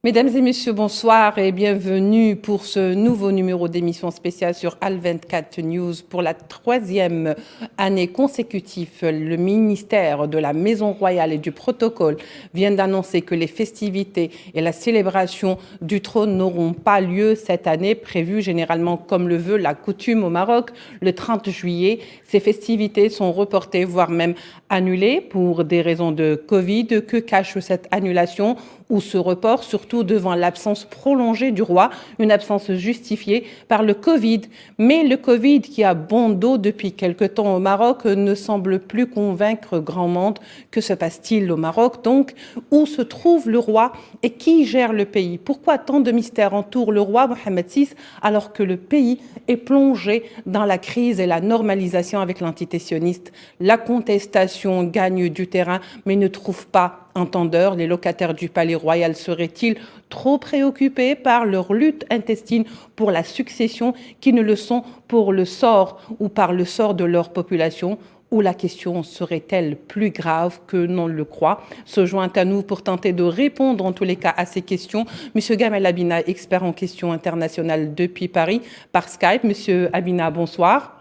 Mesdames et messieurs, bonsoir et bienvenue pour ce nouveau numéro d'émission spéciale sur Al24 News. Pour la troisième année consécutive, le ministère de la Maison Royale et du Protocole vient d'annoncer que les festivités et la célébration du trône n'auront pas lieu cette année, prévues généralement comme le veut la coutume au Maroc, le 30 juillet. Ces festivités sont reportées, voire même annulées pour des raisons de Covid. Que cache cette annulation ou ce report, surtout devant l'absence prolongée du roi, une absence justifiée par le Covid. Mais le Covid, qui a bon dos depuis quelque temps au Maroc, ne semble plus convaincre grand monde. Que se passe-t-il au Maroc donc? Où se trouve le roi et qui gère le pays? Pourquoi tant de mystères entourent le roi Mohamed VI alors que le pays est plongé dans la crise et la normalisation avec l'entité sioniste? La contestation gagne du terrain mais ne trouve pas entendeurs. Les locataires du palais royal seraient-ils trop préoccupés par leur lutte intestine pour la succession qui ne le sont pour le sort ou par le sort de leur population? Ou la question serait-elle plus grave que l'on le croit? Se joint à nous pour tenter de répondre en tous les cas à ces questions Monsieur Gamel Abina, expert en questions internationales depuis Paris par Skype. Monsieur Abina, bonsoir.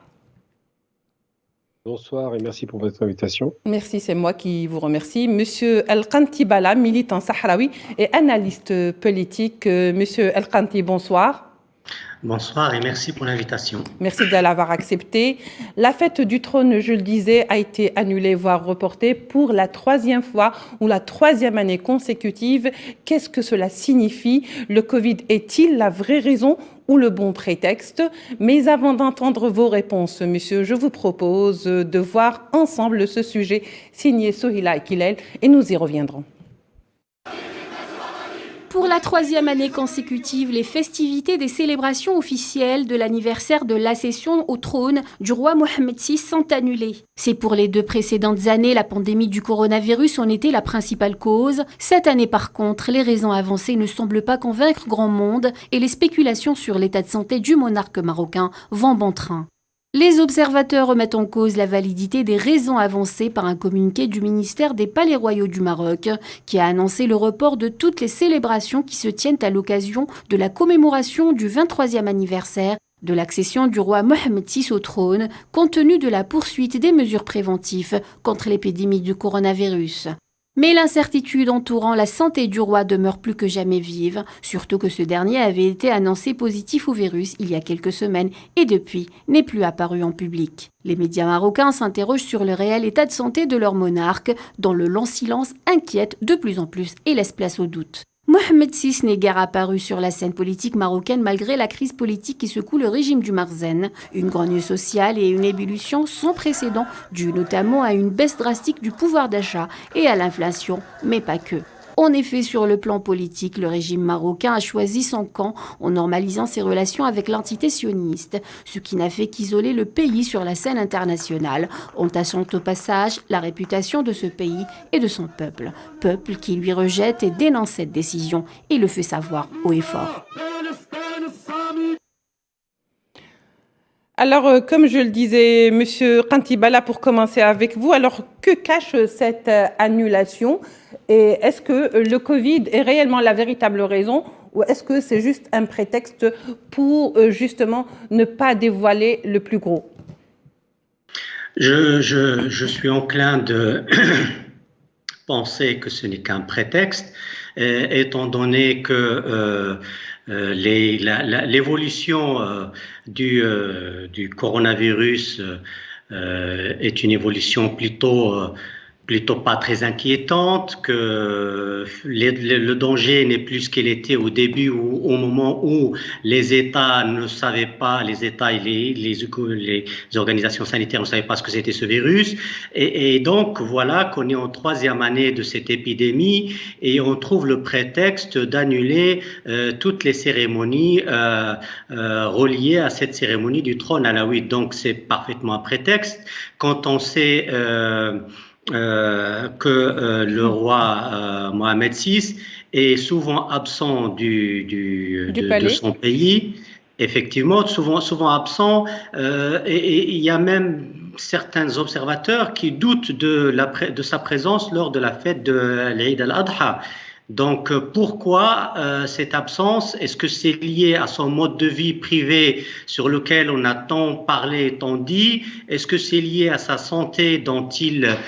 Bonsoir et merci pour votre invitation. Merci, c'est moi qui vous remercie. Monsieur El-Khanti Bala, militant sahraoui et analyste politique. Monsieur El-Khanti, bonsoir. Bonsoir et merci pour l'invitation. Merci de l'avoir accepté. La fête du trône, je le disais, a été annulée, voire reportée pour la troisième fois ou la troisième année consécutive. Qu'est-ce que cela signifie? Le Covid est-il la vraie raison ou le bon prétexte? Mais avant d'entendre vos réponses, monsieur, je vous propose de voir ensemble ce sujet signé Sohila Kilel et nous y reviendrons. Pour la troisième année consécutive, les festivités des célébrations officielles de l'anniversaire de l'accession au trône du roi Mohamed VI sont annulées. C'est pour les deux précédentes années, la pandémie du coronavirus en était la principale cause. Cette année par contre, les raisons avancées ne semblent pas convaincre grand monde et les spéculations sur l'état de santé du monarque marocain vont bon train. Les observateurs remettent en cause la validité des raisons avancées par un communiqué du ministère des Palais Royaux du Maroc, qui a annoncé le report de toutes les célébrations qui se tiennent à l'occasion de la commémoration du 23e anniversaire de l'accession du roi Mohamed VI au trône, compte tenu de la poursuite des mesures préventives contre l'épidémie du coronavirus. Mais l'incertitude entourant la santé du roi demeure plus que jamais vive, surtout que ce dernier avait été annoncé positif au virus il y a quelques semaines et depuis n'est plus apparu en public. Les médias marocains s'interrogent sur le réel état de santé de leur monarque, dont le long silence inquiète de plus en plus et laisse place au doute. Mohamed VI n'est guère apparu sur la scène politique marocaine malgré la crise politique qui secoue le régime du Marzen, une grogne sociale et une ébullition sans précédent due notamment à une baisse drastique du pouvoir d'achat et à l'inflation, mais pas que. En effet, sur le plan politique, le régime marocain a choisi son camp en normalisant ses relations avec l'entité sioniste, ce qui n'a fait qu'isoler le pays sur la scène internationale, entassant au passage la réputation de ce pays et de son peuple. Peuple qui lui rejette et dénonce cette décision et le fait savoir haut et fort. Alors, comme je le disais, monsieur Kantibala, pour commencer avec vous, alors que cache cette annulation? Et est-ce que le Covid est réellement la véritable raison ou est-ce que c'est juste un prétexte pour justement ne pas dévoiler le plus gros? Je suis enclin de penser que ce n'est qu'un prétexte, étant donné que l'évolution du coronavirus est une évolution plutôt pas très inquiétante, que le danger n'est plus ce qu'il était au début ou au moment où les États ne savaient pas, les États et les organisations sanitaires ne savaient pas ce que c'était ce virus. Et donc voilà qu'on est en troisième année de cette épidémie et on trouve le prétexte d'annuler toutes les cérémonies reliées à cette cérémonie du trône alaouite. Donc c'est parfaitement un prétexte. Quand on sait que le roi Mohamed VI est souvent absent de son pays, effectivement, souvent absent, et il y a même certains observateurs qui doutent de sa présence lors de la fête de l'Eid al-Adha. Donc, pourquoi cette absence? Est-ce que c'est lié à son mode de vie privé sur lequel on a tant parlé, tant dit? Est-ce que c'est lié à sa santé dont il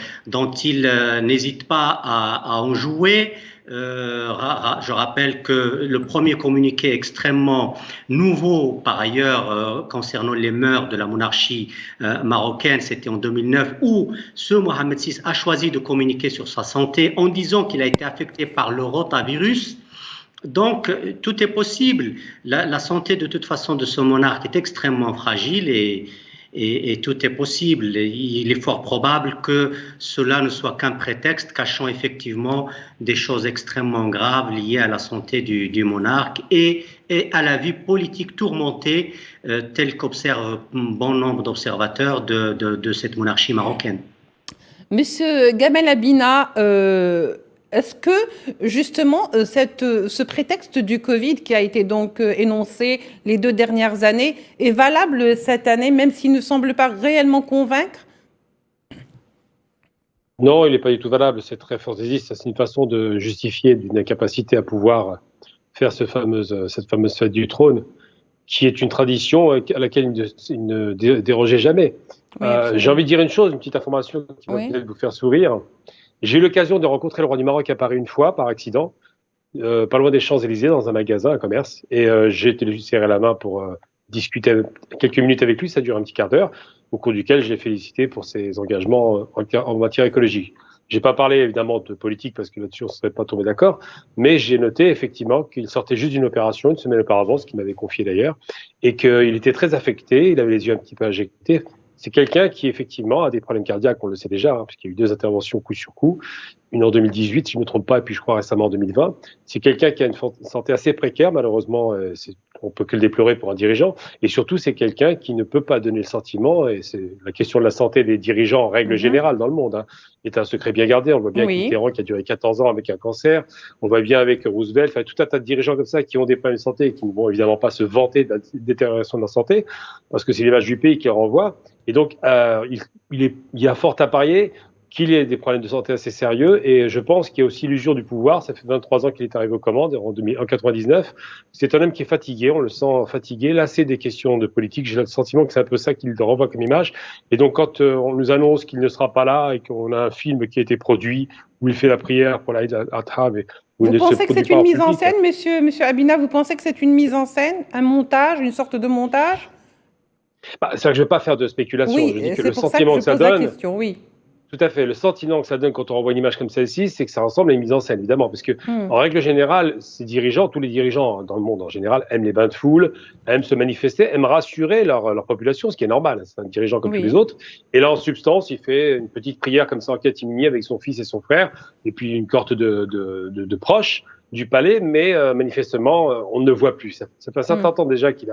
n'hésite pas à en jouer? Je rappelle que le premier communiqué extrêmement nouveau, par ailleurs, concernant les mœurs de la monarchie marocaine, c'était en 2009, où ce Mohamed VI a choisi de communiquer sur sa santé en disant qu'il a été affecté par le rotavirus. Donc, tout est possible. La santé, de toute façon, de ce monarque est extrêmement fragile et tout est possible. Il est fort probable que cela ne soit qu'un prétexte cachant effectivement des choses extrêmement graves liées à la santé du monarque et à la vie politique tourmentée telle qu'observe bon nombre d'observateurs de cette monarchie marocaine. Monsieur Gamel Abina, est-ce que justement ce prétexte du Covid qui a été donc énoncé les 2 dernières années est valable cette année, même s'il ne semble pas réellement convaincre? Non, il n'est pas du tout valable, c'est très fantaisiste. C'est une façon de justifier d'une incapacité à pouvoir faire cette fameuse fête du trône, qui est une tradition à laquelle il ne dérogeait jamais. Oui, j'ai envie de dire une chose, une petite information qui va peut-être vous faire sourire. J'ai eu l'occasion de rencontrer le roi du Maroc à Paris une fois, par accident, pas loin des Champs-Élysées, dans un magasin, un commerce, et j'ai été lui serrer la main pour discuter quelques minutes avec lui. Ça dure un petit quart d'heure, au cours duquel je l'ai félicité pour ses engagements en matière écologique. J'ai pas parlé évidemment de politique parce que là-dessus on ne serait pas tombé d'accord, mais j'ai noté effectivement qu'il sortait juste d'une opération une semaine auparavant, ce qu'il m'avait confié d'ailleurs, et qu'il était très affecté, il avait les yeux un petit peu injectés. C'est quelqu'un qui effectivement a des problèmes cardiaques, on le sait déjà, puisqu'il y a eu 2 interventions coup sur coup, une en 2018 si je ne me trompe pas, et puis je crois récemment en 2020. C'est quelqu'un qui a une santé assez précaire, malheureusement, on peut que le déplorer pour un dirigeant, et surtout c'est quelqu'un qui ne peut pas donner le sentiment, et c'est la question de la santé des dirigeants en règle générale dans le monde, est un secret bien gardé. On voit bien avec Mitterrand qui a duré 14 ans avec un cancer, on voit bien avec Roosevelt, enfin tout un tas de dirigeants comme ça qui ont des problèmes de santé et qui ne vont évidemment pas se vanter de la détérioration de leur santé, parce que c'est l'image du pays qui leur renvoie. Et donc, il y a fort à parier qu'il ait des problèmes de santé assez sérieux, et je pense qu'il y a aussi l'usure du pouvoir. Ça fait 23 ans qu'il est arrivé aux commandes, en 99. C'est un homme qui est fatigué, on le sent fatigué, lassé des questions de politique. J'ai le sentiment que c'est un peu ça qu'il renvoie comme image. Et donc, quand on nous annonce qu'il ne sera pas là et qu'on a un film qui a été produit où il fait la prière pour l'Aïd al-Adha, vous pensez que c'est une mise en scène, monsieur Abina? Vous pensez que c'est une mise en scène, un montage, une sorte de montage? C'est vrai que je ne veux pas faire de spéculation. Oui, je dis que c'est le pour sentiment ça que je pose la question, oui. Tout à fait. Le sentiment que ça donne quand on renvoie une image comme celle-ci, c'est que ça ressemble à une mise en scène, évidemment. Parce que, en règle générale, ces dirigeants, tous les dirigeants dans le monde en général, aiment les bains de foule, aiment se manifester, aiment rassurer leur population, ce qui est normal. C'est un dirigeant comme tous les autres. Et là, en substance, il fait une petite prière comme ça en catimini avec son fils et son frère, et puis une cohorte de proches du palais, mais manifestement, on ne le voit plus. Ça fait un certain temps déjà qu'il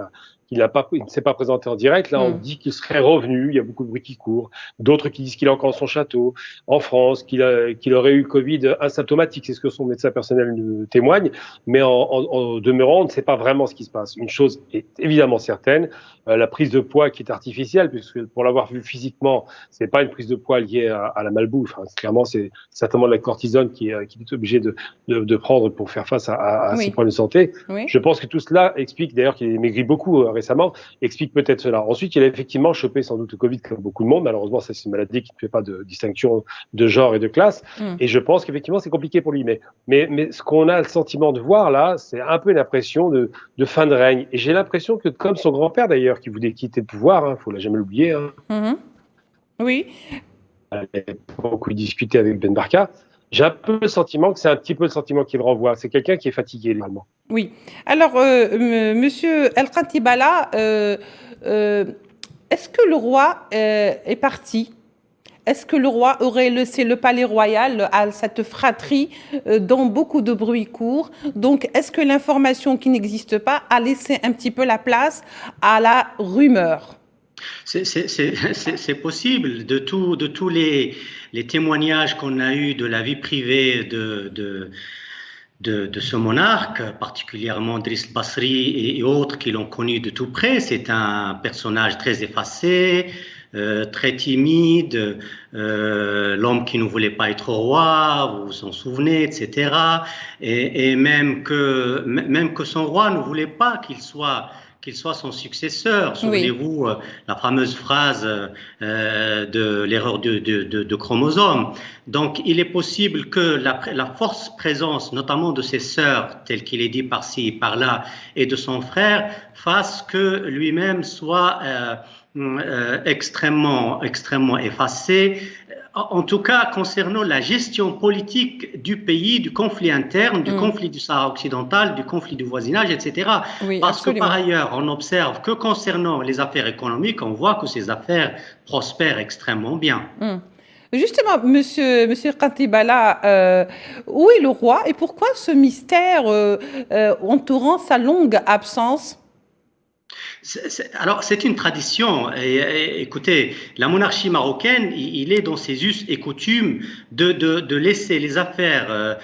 ne s'est pas présenté en direct. Là, on dit qu'il serait revenu. Il y a beaucoup de bruit qui court. D'autres qui disent qu'il est encore dans son château en France, qu'il aurait eu Covid asymptomatique. C'est ce que son médecin personnel nous témoigne. Mais en demeurant, on ne sait pas vraiment ce qui se passe. Une chose est évidemment certaine, la prise de poids qui est artificielle, puisque pour l'avoir vu physiquement, c'est pas une prise de poids liée à la malbouffe. Clairement, c'est certainement de la cortisone qu'il est obligé de prendre pour faire face à ses problèmes de santé. Je pense que tout cela explique, d'ailleurs qu'il a maigri beaucoup récemment, explique peut-être cela. Ensuite, il a effectivement chopé sans doute le Covid comme beaucoup de monde. Malheureusement, c'est une maladie qui ne fait pas de distinction de genre et de classe. Et je pense qu'effectivement, c'est compliqué pour lui. Mais ce qu'on a le sentiment de voir là, c'est un peu une impression de fin de règne. Et j'ai l'impression que, comme son grand-père d'ailleurs, qui voulait quitter le pouvoir, faut jamais l'oublier. Oui. À l'époque où il discutait avec Ben Barka, j'ai un peu le sentiment que c'est un petit peu le sentiment qu'il renvoie. C'est quelqu'un qui est fatigué, normalement. Oui. Alors, monsieur El Khatibala, est-ce que le roi est parti? Est-ce que le roi aurait laissé le palais royal à cette fratrie dont beaucoup de bruit court? Donc, est-ce que l'information qui n'existe pas a laissé un petit peu la place à la rumeur? C'est possible. De tous les témoignages qu'on a eus de la vie privée de ce monarque, particulièrement Driss Basri et autres qui l'ont connu de tout près. C'est un personnage très effacé, très timide, l'homme qui ne voulait pas être roi, vous vous en souvenez, etc. Et même que son roi ne voulait pas qu'il soit son successeur. Souvenez-vous, la fameuse phrase de l'erreur de chromosome. Donc, il est possible que la force présence, notamment de ses sœurs, tel qu'il est dit par-ci et par-là, et de son frère, fasse que lui-même soit extrêmement effacé. En tout cas, concernant la gestion politique du pays, du conflit interne, du conflit du Sahara occidental, du conflit du voisinage, etc. Oui, Parce absolument. que par ailleurs, on observe que concernant les affaires économiques, on voit que ces affaires prospèrent extrêmement bien. Justement, monsieur Qatibala, où est le roi et pourquoi ce mystère entourant sa longue absence? Alors, c'est une tradition. Écoutez, la monarchie marocaine, il est dans ses us et coutumes de laisser les affaires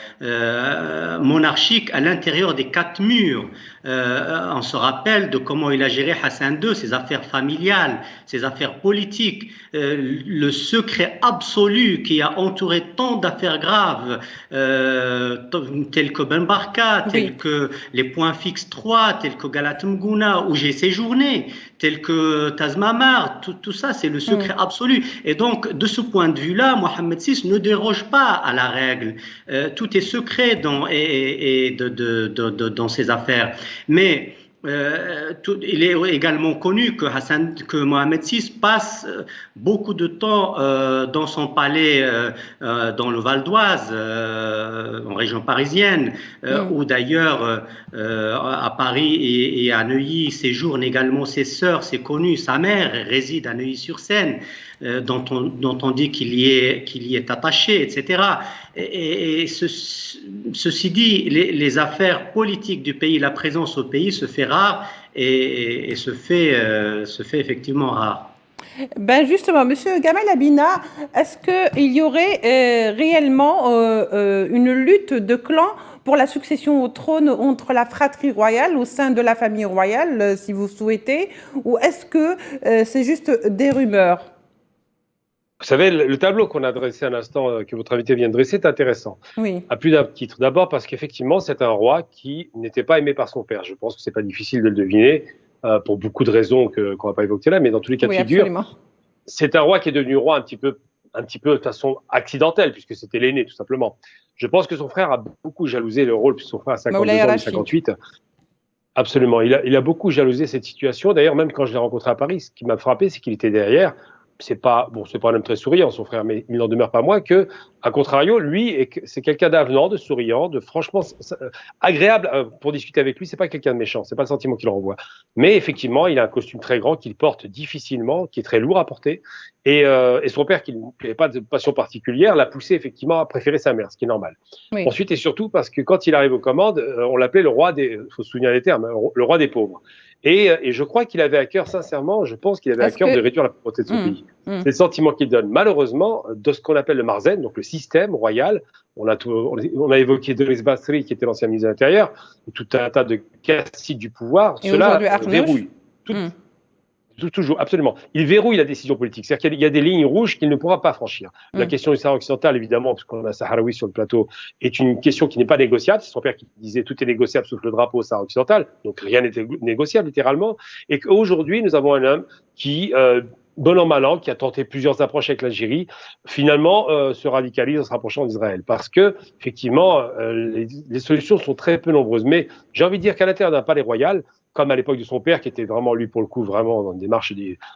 monarchiques à l'intérieur des quatre murs. On se rappelle de comment il a géré Hassan II, ses affaires familiales, ses affaires politiques, le secret absolu qui a entouré tant d'affaires graves, telles que Ben Barka, telles que les points fixes 3, tels que Galat Mgouna, où j'ai séjourné, tels que Tazmamar, tout ça, c'est le secret absolu. Et donc, de ce point de vue-là, Mohamed VI ne déroge pas à la règle. Tout est secret dans ses affaires. Mais il est également connu que Mohamed VI passe beaucoup de temps dans son palais dans le Val d'Oise, en région parisienne, où d'ailleurs à Paris et à Neuilly séjournent également ses sœurs, c'est connu, sa mère réside à Neuilly-sur-Seine, dont on dit qu'il y est attaché, etc. Et ceci dit, les affaires politiques du pays, la présence au pays se fait rare et se fait effectivement rare. Ben justement, monsieur Gamal Abina, est-ce qu'il y aurait réellement une lutte de clans pour la succession au trône entre la fratrie royale, au sein de la famille royale, si vous souhaitez, ou est-ce que c'est juste des rumeurs? Vous savez, le tableau qu'on a dressé à l'instant, que votre invité vient de dresser, est intéressant. Oui. À plus d'un titre. D'abord parce qu'effectivement, c'est un roi qui n'était pas aimé par son père. Je pense que c'est pas difficile de le deviner, pour beaucoup de raisons qu'on va pas évoquer là, mais dans tous les cas de figure, c'est un roi qui est devenu roi un petit peu de façon accidentelle, puisque c'était l'aîné, tout simplement. Je pense que son frère a beaucoup jalousé le rôle, puisque son frère a 52 ans et 58. Absolument. Il a beaucoup jalousé cette situation. D'ailleurs, même quand je l'ai rencontré à Paris, ce qui m'a frappé, c'est qu'il était derrière. C'est pas un homme très souriant, son frère, mais il n'en demeure pas moins que, à contrario, lui, c'est quelqu'un d'avenant, de souriant, de franchement agréable pour discuter avec lui. C'est pas quelqu'un de méchant, c'est pas le sentiment qu'il renvoie. Mais effectivement, il a un costume très grand qu'il porte difficilement, qui est très lourd à porter. Et son père, qui n'avait pas de passion particulière, l'a poussé effectivement à préférer sa mère, ce qui est normal. Oui. Ensuite et surtout parce que quand il arrive aux commandes, on l'appelait le roi des, faut se souvenir des termes, le roi des pauvres. Et je crois qu'il avait à cœur, sincèrement, je pense qu'il avait à cœur de réduire la pauvreté de son pays. C'est le sentiment qu'il donne. Malheureusement, de ce qu'on appelle le Marzen, donc le système royal, on a évoqué Driss Basri, qui était l'ancien ministre de l'Intérieur, et tout un tas de caciques du pouvoir, cela verrouille. Toujours, absolument. Il verrouille la décision politique. C'est-à-dire qu'il y a des lignes rouges qu'il ne pourra pas franchir. La question du Sahara occidental, évidemment, parce qu'on a Sahraoui sur le plateau, est une question qui n'est pas négociable. C'est son père qui disait tout est négociable sauf le drapeau au Sahara occidental. Donc rien n'est négociable, littéralement. Et qu'aujourd'hui, nous avons un homme qui, bon an, mal an, qui a tenté plusieurs approches avec l'Algérie, finalement se radicalise en se rapprochant d'Israël. Parce que, effectivement, les solutions sont très peu nombreuses. Mais j'ai envie de dire qu'à l'intérieur d'un palais royal, comme à l'époque de son père, qui était vraiment, lui, pour le coup, vraiment dans une démarche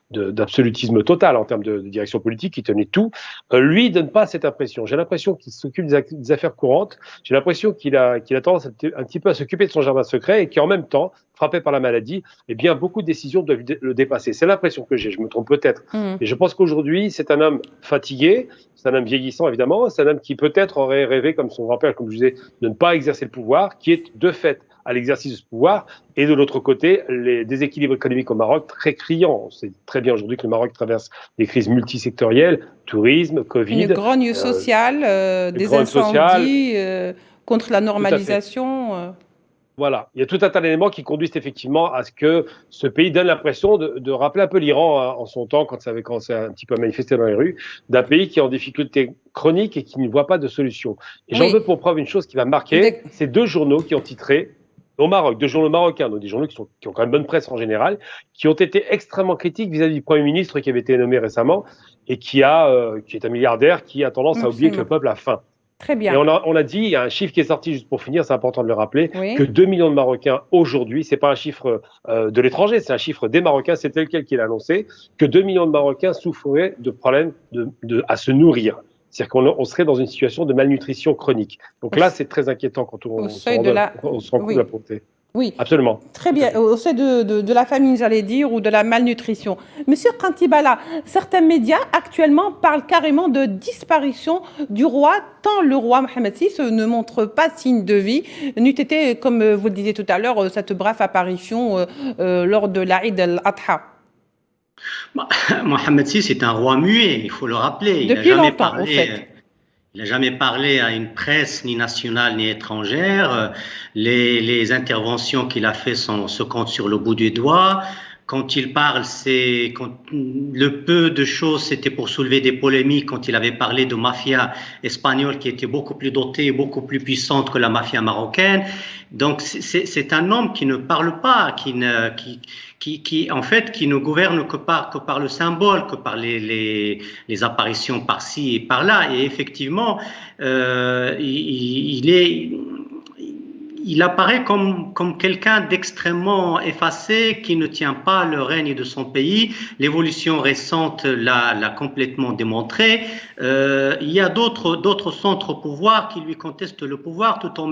d'absolutisme total en termes de direction politique, qui tenait tout, lui donne pas cette impression. J'ai l'impression qu'il s'occupe des affaires courantes, j'ai l'impression qu'il a tendance un petit peu à s'occuper de son jardin secret et qu'en même temps, frappé par la maladie, eh bien, beaucoup de décisions doivent le dépasser. C'est l'impression que j'ai, je me trompe peut-être. Et je pense qu'aujourd'hui, c'est un homme fatigué, c'est un homme vieillissant, évidemment, c'est un homme qui peut-être aurait rêvé, comme son grand-père, comme je disais, de ne pas exercer le pouvoir, qui est de fait à l'exercice de ce pouvoir, et de l'autre côté, les déséquilibres économiques au Maroc très criants. On sait très bien aujourd'hui que le Maroc traverse des crises multisectorielles, tourisme, Covid. Une grogne sociale, des incendies, contre la normalisation. Voilà, il y a tout un tas d'éléments qui conduisent effectivement à ce que ce pays donne l'impression de rappeler un peu l'Iran en son temps, quand ça avait commencé un petit peu à manifester dans les rues, d'un pays qui est en difficulté chronique et qui ne voit pas de solution. Et j'en veux pour preuve une chose qui va marquer, c'est 2 journaux qui ont titré au Maroc, 2 journaux marocains, donc des journaux qui ont quand même bonne presse en général, qui ont été extrêmement critiques vis-à-vis du Premier ministre qui avait été nommé récemment et qui est un milliardaire qui a tendance à oublier que le peuple a faim. Très bien. Et on a dit, il y a un chiffre qui est sorti, juste pour finir, c'est important de le rappeler, que 2 millions de Marocains aujourd'hui, c'est pas un chiffre de l'étranger, c'est un chiffre des Marocains, c'est tel quel qu'il a annoncé, que 2 millions de Marocains souffriraient de problèmes à se nourrir. C'est-à-dire qu'on serait dans une situation de malnutrition chronique. Donc là, c'est très inquiétant quand on se rend compte de la pauvreté. Oui, absolument. Très bien. Au sein de la famine, j'allais dire, ou de la malnutrition. Monsieur Kantibala, certains médias actuellement parlent carrément de disparition du roi, tant le roi Mohamed VI ne montre pas signe de vie, n'eût été, comme vous le disiez tout à l'heure, cette brève apparition lors de l'Aïd al-Adha. Mohamed VI est un roi muet, il faut le rappeler. Depuis longtemps, en fait. Il n'a jamais parlé à une presse ni nationale ni étrangère. Les interventions qu'il a faites se comptent sur le bout du doigt. Quand il parle, le peu de choses, c'était pour soulever des polémiques quand il avait parlé de mafia espagnole qui était beaucoup plus dotée et beaucoup plus puissante que la mafia marocaine. Donc c'est un homme qui ne parle pas, qui ne gouverne que par le symbole, que par les apparitions par-ci et par-là. Et effectivement, il apparaît comme quelqu'un d'extrêmement effacé, qui ne tient pas le règne de son pays. L'évolution récente l'a complètement démontré. Il y a d'autres centres au pouvoir qui lui contestent le pouvoir tout en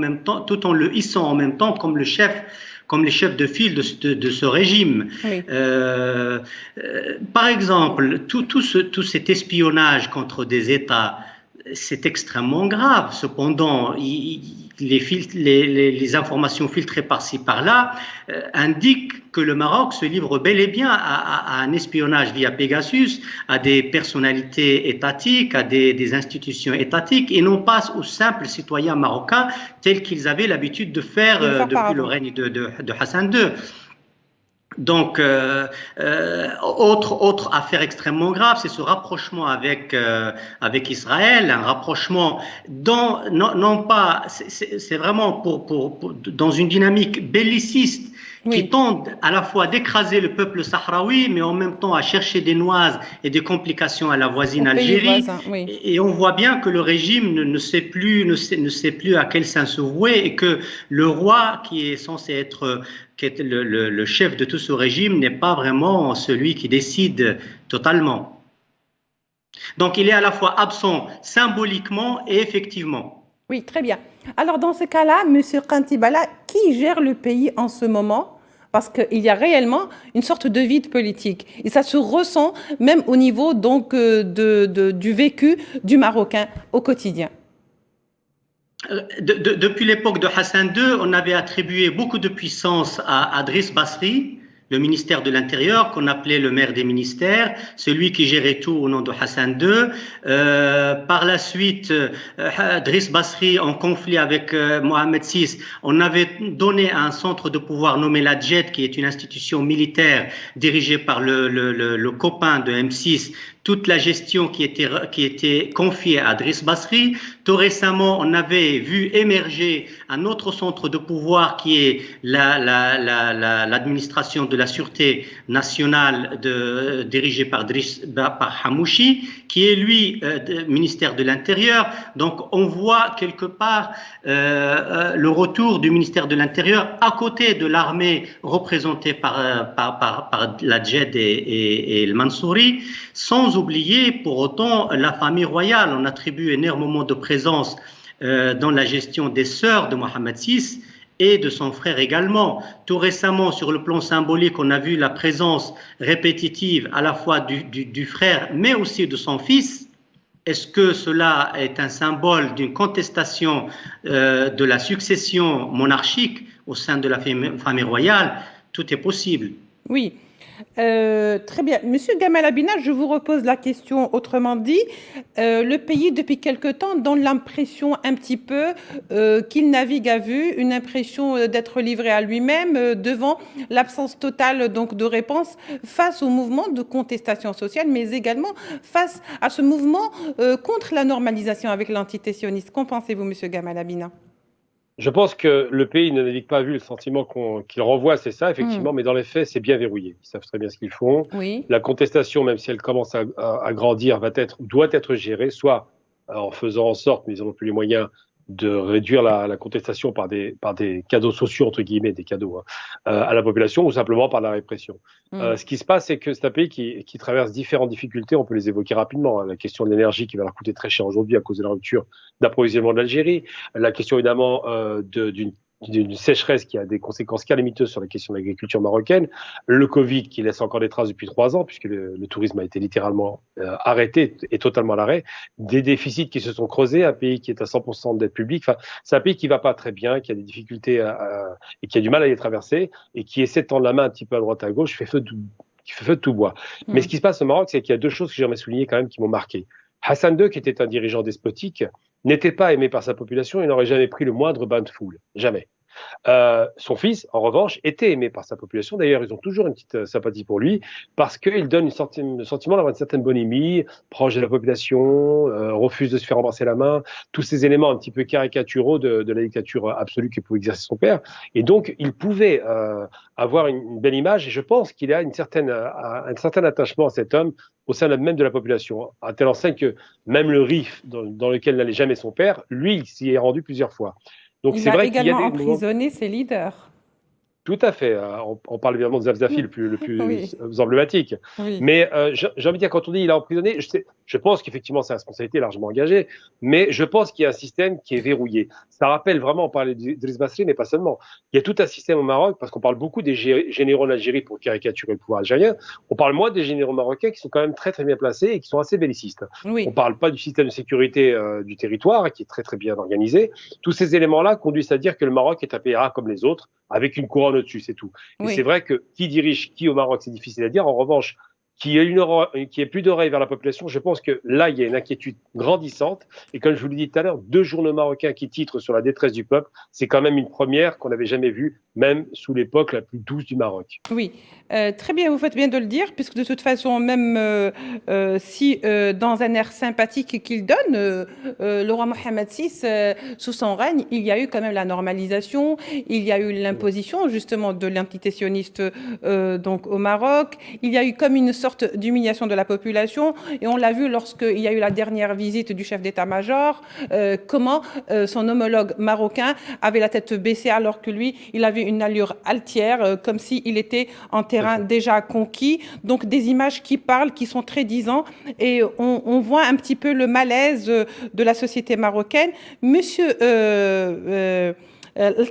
le hissant en même temps comme les chefs de file de ce régime. Oui. Par exemple, tout cet espionnage contre des États, c'est extrêmement grave. Cependant, les informations filtrées par-ci, par-là indiquent que le Maroc se livre bel et bien à un espionnage via Pegasus, à des personnalités étatiques, à des institutions étatiques, et non pas aux simples citoyens marocains tels qu'ils avaient l'habitude de faire depuis le règne de Hassan II. Donc, autre affaire extrêmement grave, c'est ce rapprochement avec Israël, un rapprochement non pas, c'est vraiment dans une dynamique belliciste qui tente à la fois d'écraser le peuple sahraoui, mais en même temps à chercher des noises et des complications à la voisine Algérie. Et on voit bien que le régime ne sait plus à quel sein se vouer, et que le roi, qui est censé être le chef de tout ce régime, n'est pas vraiment celui qui décide totalement. Donc il est à la fois absent symboliquement et effectivement. Oui, très bien. Alors dans ce cas-là, Monsieur Kantibala, qui gère le pays en ce moment? Parce qu'il y a réellement une sorte de vide politique. Et ça se ressent même au niveau donc, du vécu du Marocain au quotidien. Depuis l'époque de Hassan II, on avait attribué beaucoup de puissance à Driss Basri, le ministère de l'Intérieur, qu'on appelait le maire des ministères, celui qui gérait tout au nom de Hassan II. Par la suite, Driss Basri, en conflit avec Mohamed VI, on avait donné un centre de pouvoir nommé la JED, qui est une institution militaire dirigée par le copain de M6, toute la gestion qui était confiée à Driss Basri. Tout récemment, on avait vu émerger un autre centre de pouvoir qui est l'administration de la sûreté nationale dirigée par Hamouchi, qui est lui ministère de l'Intérieur. Donc on voit quelque part le retour du ministère de l'Intérieur à côté de l'armée représentée par la JED et le Mansouri, sans oublier pour autant la famille royale. On attribue énormément de présence dans la gestion des sœurs de Mohamed VI et de son frère également. Tout récemment, sur le plan symbolique, on a vu la présence répétitive à la fois du frère, mais aussi de son fils. Est-ce que cela est un symbole d'une contestation de la succession monarchique au sein de la famille royale? Tout est possible. Oui. Très bien. Monsieur Gamal Abina, je vous repose la question autrement dit. Le pays, depuis quelque temps, donne l'impression un petit peu qu'il navigue à vue, une impression d'être livré à lui-même devant l'absence totale donc, de réponse face au mouvement de contestation sociale, mais également face à ce mouvement contre la normalisation avec l'entité sioniste. Qu'en pensez-vous, monsieur Gamal Abina? Je pense que le pays ne navigue pas à vue. Le sentiment qu'il renvoie, c'est ça, effectivement, mais dans les faits, c'est bien verrouillé. Ils savent très bien ce qu'ils font. Oui. La contestation, même si elle commence à grandir, doit être gérée, soit en faisant en sorte, mais ils n'ont plus les moyens, de réduire la contestation par des cadeaux sociaux, entre guillemets, des cadeaux à la population, ou simplement par la répression. Ce qui se passe, c'est que c'est un pays qui traverse différentes difficultés. On peut les évoquer rapidement. La question de l'énergie qui va leur coûter très cher aujourd'hui à cause de la rupture d'approvisionnement de l'Algérie. La question, évidemment, d'une sécheresse qui a des conséquences calamiteuses sur la question de l'agriculture marocaine, le Covid qui laisse encore des traces depuis 3 ans, puisque le tourisme a été littéralement arrêté et totalement à l'arrêt, des déficits qui se sont creusés, un pays qui est à 100% de dette publique, enfin, c'est un pays qui va pas très bien, qui a des difficultés et qui a du mal à les traverser, et qui essaie de tendre la main un petit peu à droite à gauche, qui fait feu de tout bois. Mais ce qui se passe au Maroc, c'est qu'il y a 2 choses que j'aimerais souligner quand même qui m'ont marqué. Hassan II, qui était un dirigeant despotique, n'était pas aimé par sa population et n'aurait jamais pris le moindre bain de foule. Jamais. Son fils, en revanche, était aimé par sa population. D'ailleurs, ils ont toujours une petite sympathie pour lui parce qu'il donne le sentiment d'avoir une certaine bonhomie, proche de la population, refuse de se faire embrasser la main, tous ces éléments un petit peu caricaturaux de la dictature absolue que pouvait exercer son père. Et donc, il pouvait avoir une belle image et je pense qu'il a un certain attachement à cet homme au sein même de la population, à telle enseigne que même le RIF, dans lequel n'allait jamais son père, lui, il s'y est rendu plusieurs fois. Donc, il c'est a vrai également qu'il y a des emprisonné ses leaders. Tout à fait. On parle évidemment de Zafzafi, le plus Oui. emblématique. Oui. Mais j'ai envie de dire, quand on dit il a emprisonné, je pense qu'effectivement, sa responsabilité est largement engagée, mais je pense qu'il y a un système qui est verrouillé. Ça rappelle vraiment, on parlait d'Idriss Basri, mais pas seulement. Il y a tout un système au Maroc, parce qu'on parle beaucoup des généraux en Algérie pour caricaturer le pouvoir algérien. On parle moins des généraux marocains qui sont quand même très très bien placés et qui sont assez bellicistes. Oui. On parle pas du système de sécurité du territoire, qui est très très bien organisé. Tous ces éléments-là conduisent à dire que le Maroc est un pays rare comme les autres, avec une couronne au-dessus, c'est tout. Et Oui. c'est vrai que qui dirige qui au Maroc, c'est difficile à dire. En revanche, qu'il y ait plus d'oreilles vers la population, je pense que là, il y a une inquiétude grandissante. Et comme je vous l'ai dit tout à l'heure, 2 journaux marocains qui titrent sur la détresse du peuple, c'est quand même une première qu'on n'avait jamais vue, même sous l'époque la plus douce du Maroc. Oui, très bien, vous faites bien de le dire, puisque de toute façon, même si dans un air sympathique qu'il donne, le roi Mohamed VI, sous son règne, il y a eu quand même la normalisation, il y a eu l'imposition justement de l'entité sioniste donc au Maroc, il y a eu comme une sorte d'humiliation de la population, et on l'a vu lorsqu'il y a eu la dernière visite du chef d'état-major, comment son homologue marocain avait la tête baissée alors que lui, il avait une allure altière, comme s'il était en terrain déjà conquis. Donc des images qui parlent, qui sont très disants, et on voit un petit peu le malaise de la société marocaine. Monsieur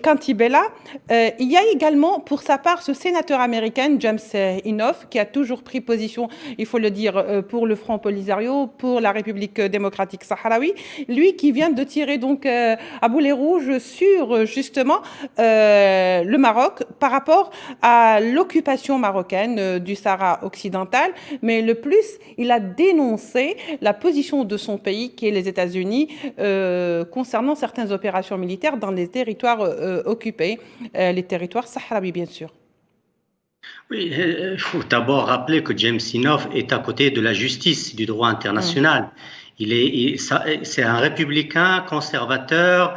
Kantibella, il y a également pour sa part ce sénateur américain James Inhofe qui a toujours pris position, il faut le dire, pour le Front Polisario, pour la République démocratique sahraoui, lui qui vient de tirer donc à boulet rouge sur justement le Maroc par rapport à l'occupation marocaine du Sahara occidental, mais le plus il a dénoncé la position de son pays qui est les États-Unis concernant certaines opérations militaires dans les territoires occupés, les territoires sahraouis bien sûr. Oui, il faut d'abord rappeler que James Inhofe est à côté de la justice, du droit international. C'est un républicain conservateur,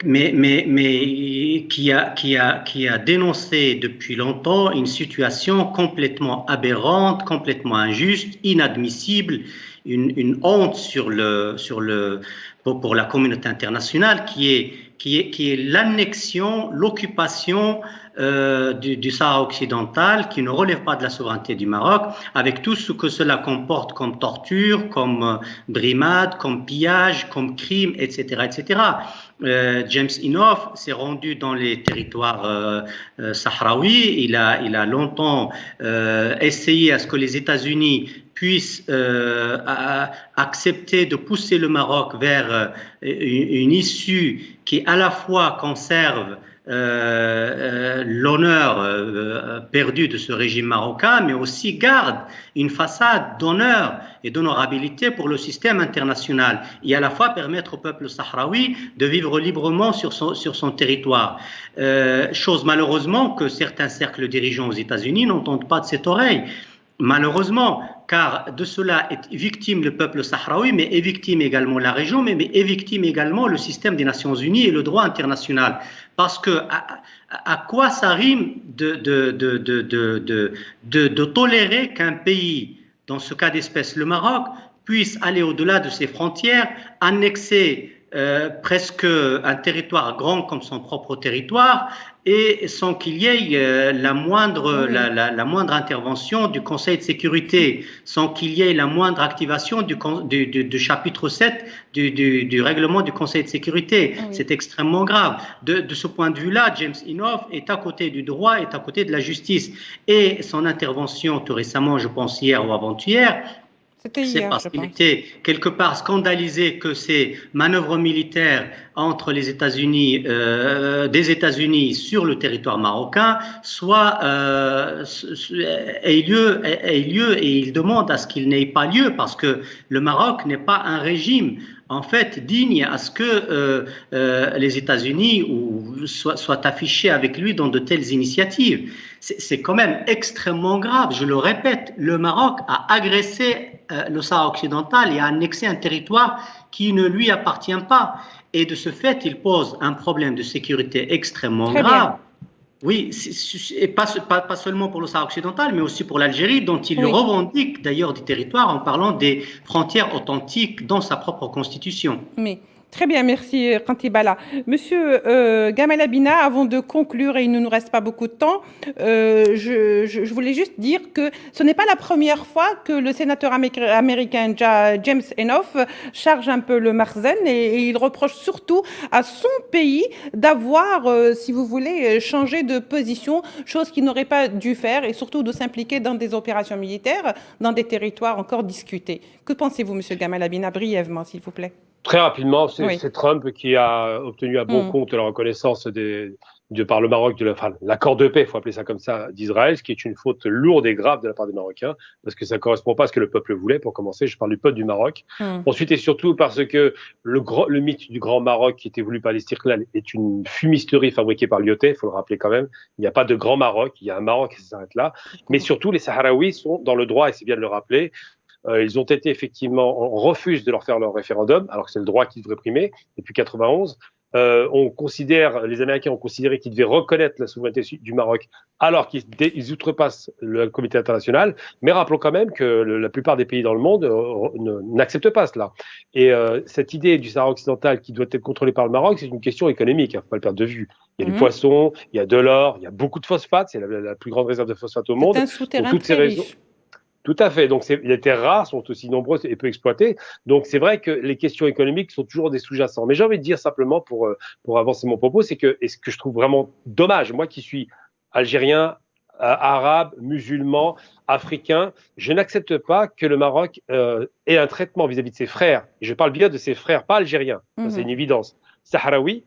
mais qui a dénoncé depuis longtemps une situation complètement aberrante, complètement injuste, inadmissible, une honte pour la communauté internationale qui est l'annexion, l'occupation du Sahara occidental qui ne relève pas de la souveraineté du Maroc, avec tout ce que cela comporte comme torture, comme brimade, comme pillage, comme crime, etc., etc. James Inhofe s'est rendu dans les territoires sahraouis. Il a longtemps essayé à ce que les États-Unis puissent accepter de pousser le Maroc vers une issue qui à la fois conserve l'honneur perdu de ce régime marocain, mais aussi garde une façade d'honneur et d'honorabilité pour le système international et à la fois permettre au peuple sahraoui de vivre librement sur son territoire. Chose malheureusement que certains cercles dirigeants aux États-Unis n'entendent pas de cette oreille. Malheureusement, car de cela est victime le peuple sahraoui, mais est victime également la région, mais est victime également le système des Nations Unies et le droit international. Parce que à quoi ça rime de tolérer qu'un pays, dans ce cas d'espèce le Maroc, puisse aller au-delà de ses frontières, annexer presque un territoire grand comme son propre territoire et sans qu'il y ait la moindre intervention du Conseil de sécurité, sans qu'il y ait la moindre activation du chapitre 7 du règlement du Conseil de sécurité. Oui. C'est extrêmement grave. De ce point de vue-là, James Inhofe est à côté du droit, est à côté de la justice. Et son intervention tout récemment, je pense hier ou avant-hier, c'est parce qu'il était quelque part scandalisé que ces manœuvres militaires entre les États-Unis, des États-Unis sur le territoire marocain aient lieu et il demande à ce qu'il n'ait pas lieu parce que le Maroc n'est pas un régime en fait digne à ce que les États-Unis soient affichés avec lui dans de telles initiatives. C'est quand même extrêmement grave. Je le répète, le Maroc a agressé le Sahara occidental et a annexé un territoire qui ne lui appartient pas. Et de ce fait, il pose un problème de sécurité extrêmement grave. Oui, et pas seulement pour le Sahara occidental, mais aussi pour l'Algérie, dont il revendique d'ailleurs des territoires en parlant des frontières authentiques dans sa propre constitution. Mais très bien, merci Kantibala. Monsieur Gamal Abina, avant de conclure, et il ne nous reste pas beaucoup de temps, je voulais juste dire que ce n'est pas la première fois que le sénateur américain James Inhofe charge un peu le Marzen et il reproche surtout à son pays d'avoir, si vous voulez, changé de position, chose qu'il n'aurait pas dû faire, et surtout de s'impliquer dans des opérations militaires, dans des territoires encore discutés. Que pensez-vous, monsieur Gamal Abina, brièvement, s'il vous plaît? Très rapidement, c'est Trump qui a obtenu à bon compte la reconnaissance par le Maroc de l'accord de paix, il faut appeler ça comme ça, d'Israël, ce qui est une faute lourde et grave de la part des Marocains, parce que ça ne correspond pas à ce que le peuple voulait, pour commencer, je parle du peuple du Maroc. Ensuite et surtout parce que le mythe du Grand Maroc qui était voulu par l'Istiqlal est une fumisterie fabriquée par Lyoté, il faut le rappeler quand même. Il n'y a pas de Grand Maroc, il y a un Maroc qui s'arrête là. Mais surtout, les Sahraouis sont dans le droit, et c'est bien de le rappeler. Ils ont été effectivement, on refuse de leur faire leur référendum, alors que c'est le droit qui devrait primer depuis 91. Les Américains ont considéré qu'ils devaient reconnaître la souveraineté du Maroc, alors qu'ils outrepassent le comité international. Mais rappelons quand même que la plupart des pays dans le monde n'acceptent pas cela. Et cette idée du Sahara occidental qui doit être contrôlé par le Maroc, c'est une question économique, il ne faut pas le perdre de vue. Il y a du poisson, il y a de l'or, il y a beaucoup de phosphate, c'est la plus grande réserve de phosphate au monde. C'est un souterrain très riche. Tout à fait. Donc, les terres rares sont aussi nombreuses et peu exploitées. Donc, c'est vrai que les questions économiques sont toujours des sous-jacents. Mais j'ai envie de dire simplement, pour avancer mon propos, et ce que je trouve vraiment dommage, moi qui suis algérien, arabe, musulman, africain, je n'accepte pas que le Maroc ait un traitement vis-à-vis de ses frères. Et je parle bien de ses frères, pas algériens. C'est une évidence. Sahraouis,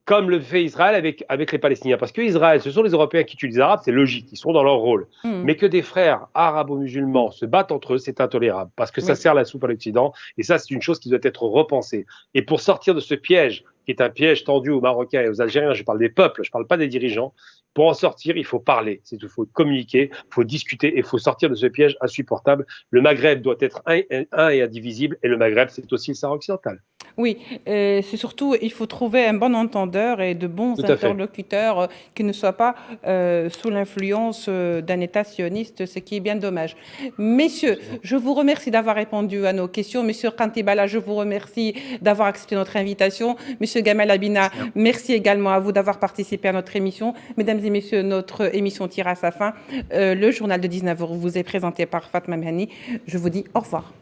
comme le fait Israël avec les Palestiniens. Parce que Israël, ce sont les Européens qui tuent les Arabes, c'est logique, ils sont dans leur rôle. Mais que des frères arabo-musulmans se battent entre eux, c'est intolérable, parce que ça sert la soupe à l'Occident, et ça, c'est une chose qui doit être repensée. Et pour sortir de ce piège, qui est un piège tendu aux Marocains et aux Algériens, je parle des peuples, je ne parle pas des dirigeants, pour en sortir, il faut parler, il faut communiquer, il faut discuter, et il faut sortir de ce piège insupportable. Le Maghreb doit être un et indivisible, et le Maghreb, c'est aussi le Sahara occidental. Oui, c'est surtout, il faut trouver un bon entendeur et de bons interlocuteurs qui ne soient pas sous l'influence d'un État sioniste, ce qui est bien dommage. Messieurs, je vous remercie d'avoir répondu à nos questions. Monsieur Kantibala, je vous remercie d'avoir accepté notre invitation. Monsieur Gamal Abina, merci également à vous d'avoir participé à notre émission. Mesdames et messieurs, notre émission tire à sa fin. Le journal de 19h vous est présenté par Fatma Mehani. Je vous dis au revoir.